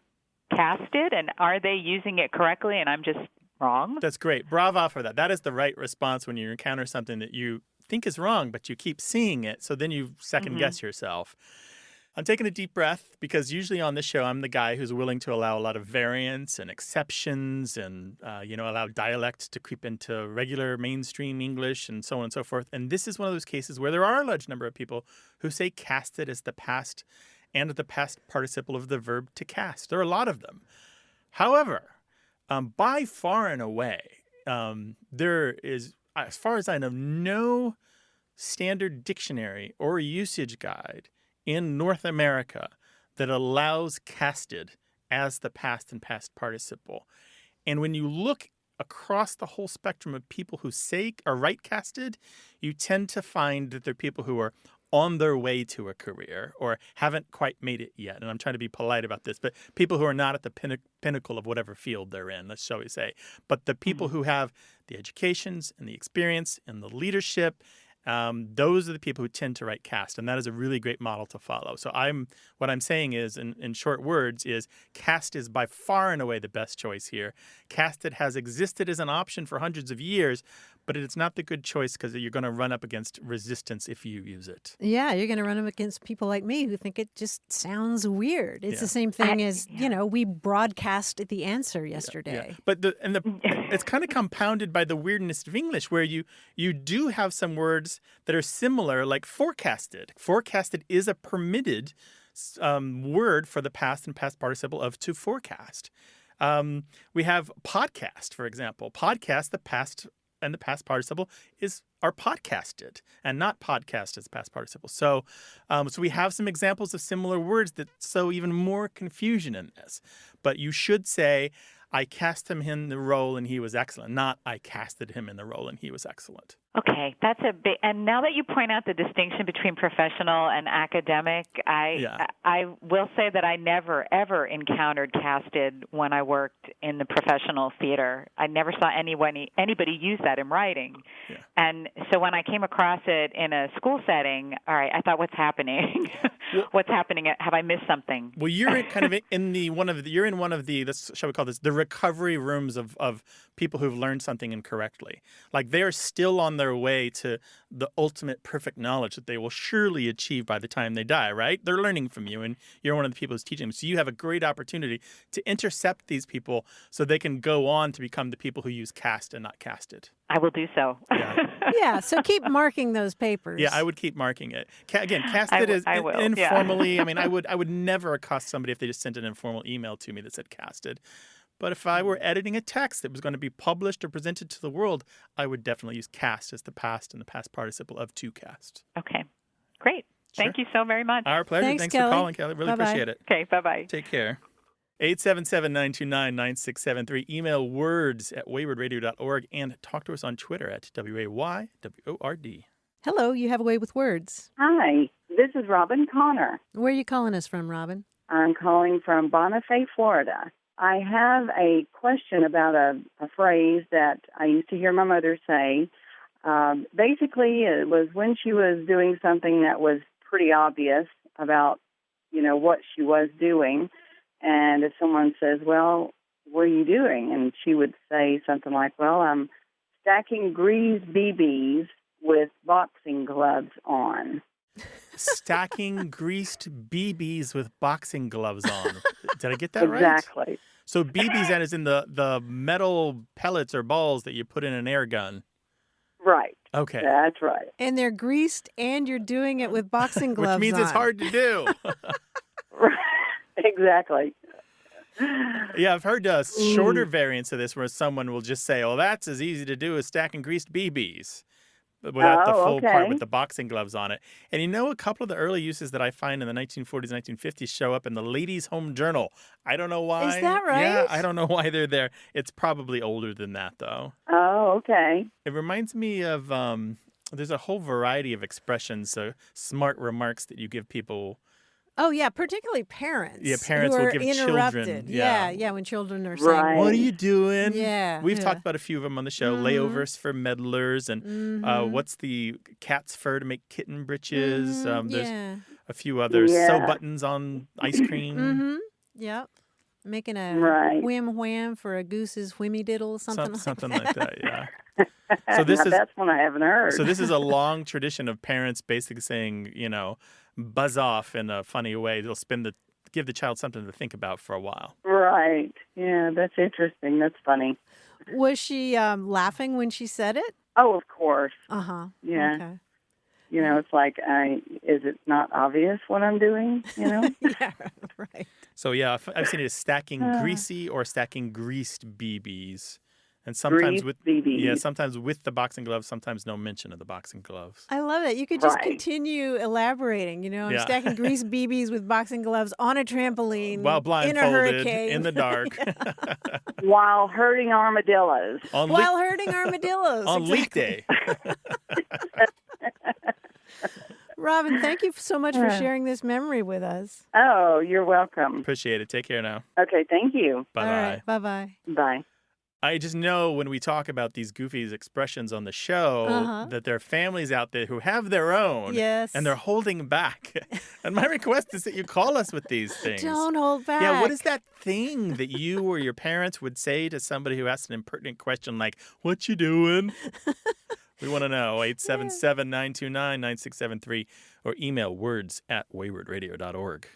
casted, and are they using it correctly, and I'm just wrong? That's great. Bravo for that. That is the right response when you encounter something that you think is wrong, but you keep seeing it, so then you second guess yourself. I'm taking a deep breath because usually on this show, I'm the guy who's willing to allow a lot of variance and exceptions and, allow dialect to creep into regular mainstream English and so on and so forth. And this is one of those cases where there are a large number of people who say casted as the past and the past participle of the verb to cast. There are a lot of them. However, by far and away, there is, as far as I know, no standard dictionary or usage guide in North America that allows casted as the past and past participle. And when you look across the whole spectrum of people who say or write casted, you tend to find that they're people who are on their way to a career or haven't quite made it yet. And I'm trying to be polite about this, but people who are not at the pinnacle of whatever field they're in, shall we say. But the people who have the educations and the experience and the leadership, those are the people who tend to write cast, and that is a really great model to follow. So what I'm saying is, in short words, is cast is by far and away the best choice here. Casted has existed as an option for hundreds of years, but it's not the good choice because you're going to run up against resistance if you use it. Yeah, you're going to run up against people like me who think it just sounds weird. It's the same thing as, we broadcast the answer yesterday. Yeah. But it's kind of compounded by the weirdness of English, where you do have some words that are similar, like forecasted. Forecasted is a permitted word for the past and past participle of to forecast. We have podcast, for example. Podcast, the past and the past participle are podcasted and not podcast as past participle. So we have some examples of similar words that sow even more confusion in this. But you should say, I cast him in the role and he was excellent, not I casted him in the role and he was excellent. Okay, that's a big. And now that you point out the distinction between professional and academic, I will say that I never ever encountered casted when I worked in the professional theater. I never saw anybody use that in writing. Yeah. And so when I came across it in a school setting, all right, I thought, what's happening? What's happening? Have I missed something? Well, you're kind of in one of the shall we call this the recovery rooms of people who've learned something incorrectly. Like they are still on their way to the ultimate perfect knowledge that they will surely achieve by the time they die, right? They're learning from you, and you're one of the people who's teaching them. So you have a great opportunity to intercept these people so they can go on to become the people who use cast and not casted. I will do so. Yeah, so keep marking those papers. Yeah, I would keep marking it. Again, casted is informally. I mean, I would never accost somebody if they just sent an informal email to me that said casted. But if I were editing a text that was going to be published or presented to the world, I would definitely use cast as the past and the past participle of to cast. Okay, great. Sure. Thank you so very much. Our pleasure. Thanks for calling, Kelly. Really appreciate it. Okay, bye-bye. Take care. 877-929-9673. Email words@waywardradio.org and talk to us on Twitter at WAYWORD. Hello, you have a way with words. Hi, this is Robin Connor. Where are you calling us from, Robin? I'm calling from Bonifay, Florida. I have a question about a phrase that I used to hear my mother say. Basically, it was when she was doing something that was pretty obvious about, what she was doing. And if someone says, well, what are you doing? And she would say something like, well, I'm stacking greased BBs with boxing gloves on. Stacking greased BBs with boxing gloves on. Did I get that right? Exactly. So BBs, that is in the metal pellets or balls that you put in an air gun. Right. Okay. That's right. And they're greased and you're doing it with boxing gloves on. Which means it's hard to do. Right. Exactly. Yeah, I've heard shorter variants of this where someone will just say, oh, that's as easy to do as stacking greased BBs. Without the full part with the boxing gloves on it. And a couple of the early uses that I find in the 1940s, 1950s show up in the Ladies' Home Journal. I don't know why. Is that right? Yeah, I don't know why they're there. It's probably older than that, though. Oh, okay. It reminds me of, there's a whole variety of expressions, smart remarks that you give people. Oh, yeah, particularly parents. Yeah, parents will give interrupted. children. Yeah, when children are saying, right. What are you doing? Yeah. We've talked about a few of them on the show. Layovers for meddlers and what's the cat's fur to make kitten breeches. There's a few others. Sew buttons on ice cream. Yep. Making a right. whim wham for a goose's whimmy diddle, something like that, yeah. So this Now, is that's one I haven't heard. So this is a long tradition of parents basically saying, buzz off in a funny way. They'll give the child something to think about for a while. Right. Yeah, that's interesting. That's funny. Was she laughing when she said it? Oh, of course. Uh-huh. Yeah. Okay. It's like, is it not obvious what I'm doing? Yeah, right. So, yeah, I've seen it as stacking greasy or stacking greased BBs. And sometimes Greased BBs. sometimes with the boxing gloves, sometimes no mention of the boxing gloves. I love it. You could just Right. continue elaborating. I'm Yeah. stacking grease BBs with boxing gloves on a trampoline While in a blindfolded, hurricane. in the dark. While herding armadillos. While herding armadillos. On leap exactly. day. Robin, thank you so much for sharing this memory with us. Oh, you're welcome. Appreciate it. Take care now. Okay, thank you. Bye-bye. All right, bye-bye. Bye. I just know when we talk about these goofy expressions on the show that there are families out there who have their own. Yes. And they're holding back. And my request is that you call us with these things. Don't hold back. Yeah, what is that thing that you or your parents would say to somebody who asks an impertinent question like, "What you doing?" We want to know. 877-929-9673 or email words@waywardradio.org.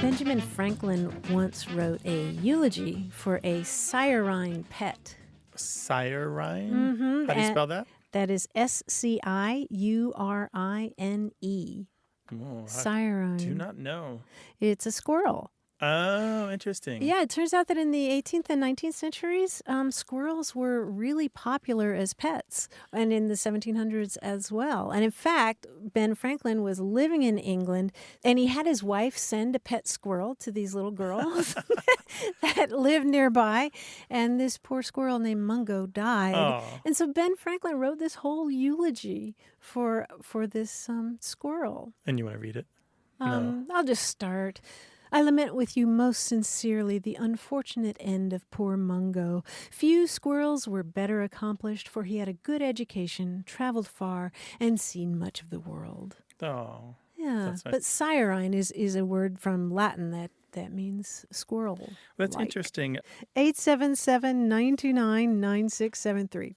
Benjamin Franklin once wrote a eulogy for a sciurine pet. Sciurine? Mm-hmm. How do you spell that? That is SCIURINE. Oh, Sciurine. I do not know. It's a squirrel. Oh, interesting. Yeah, it turns out that in the 18th and 19th centuries, squirrels were really popular as pets, and in the 1700s as well. And in fact, Ben Franklin was living in England, and he had his wife send a pet squirrel to these little girls that lived nearby, and this poor squirrel named Mungo died. Oh. And so Ben Franklin wrote this whole eulogy for this squirrel. And you want to read it? No. I'll just start. I lament with you most sincerely the unfortunate end of poor Mungo. Few squirrels were better accomplished, for he had a good education, traveled far, and seen much of the world. Oh. Yeah, That's nice. but sciurine is a word from Latin that means squirrel. That's interesting. 877-929-9673.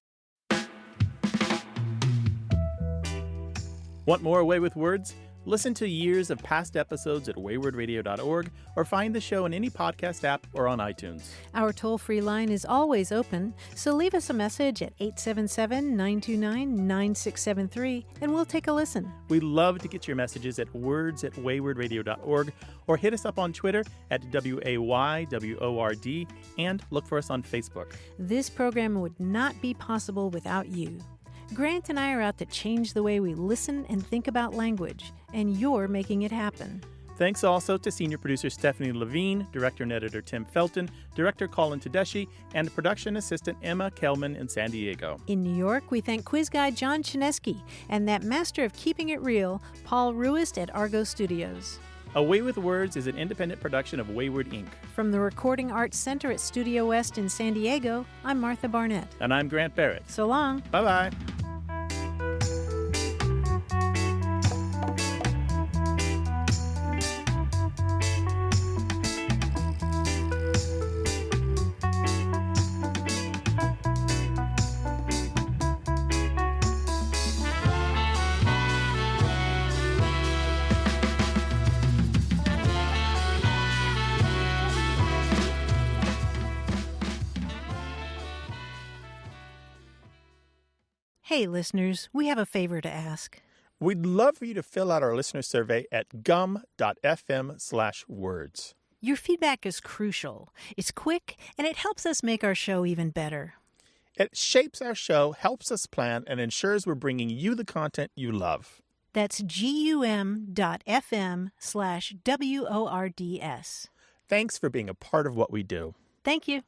Want more Away with Words? Listen to years of past episodes at waywardradio.org or find the show in any podcast app or on iTunes. Our toll-free line is always open, so leave us a message at 877-929-9673 and we'll take a listen. We love to get your messages at words@waywardradio.org or hit us up on Twitter at WAYWORD and look for us on Facebook. This program would not be possible without you. Grant and I are out to change the way we listen and think about language, and you're making it happen. Thanks also to senior producer Stephanie Levine, director and editor Tim Felton, director Colin Tedeschi, and production assistant Emma Kelman in San Diego. In New York, we thank quiz guy John Chinesky and that master of keeping it real, Paul Ruist at Argo Studios. Away with Words is an independent production of Wayward Inc. From the Recording Arts Center at Studio West in San Diego, I'm Martha Barnett. And I'm Grant Barrett. So long. Bye-bye. Hey, listeners, we have a favor to ask. We'd love for you to fill out our listener survey at gum.fm/words. Your feedback is crucial. It's quick, and it helps us make our show even better. It shapes our show, helps us plan, and ensures we're bringing you the content you love. That's gum.fm/WORDS. Thanks for being a part of what we do. Thank you.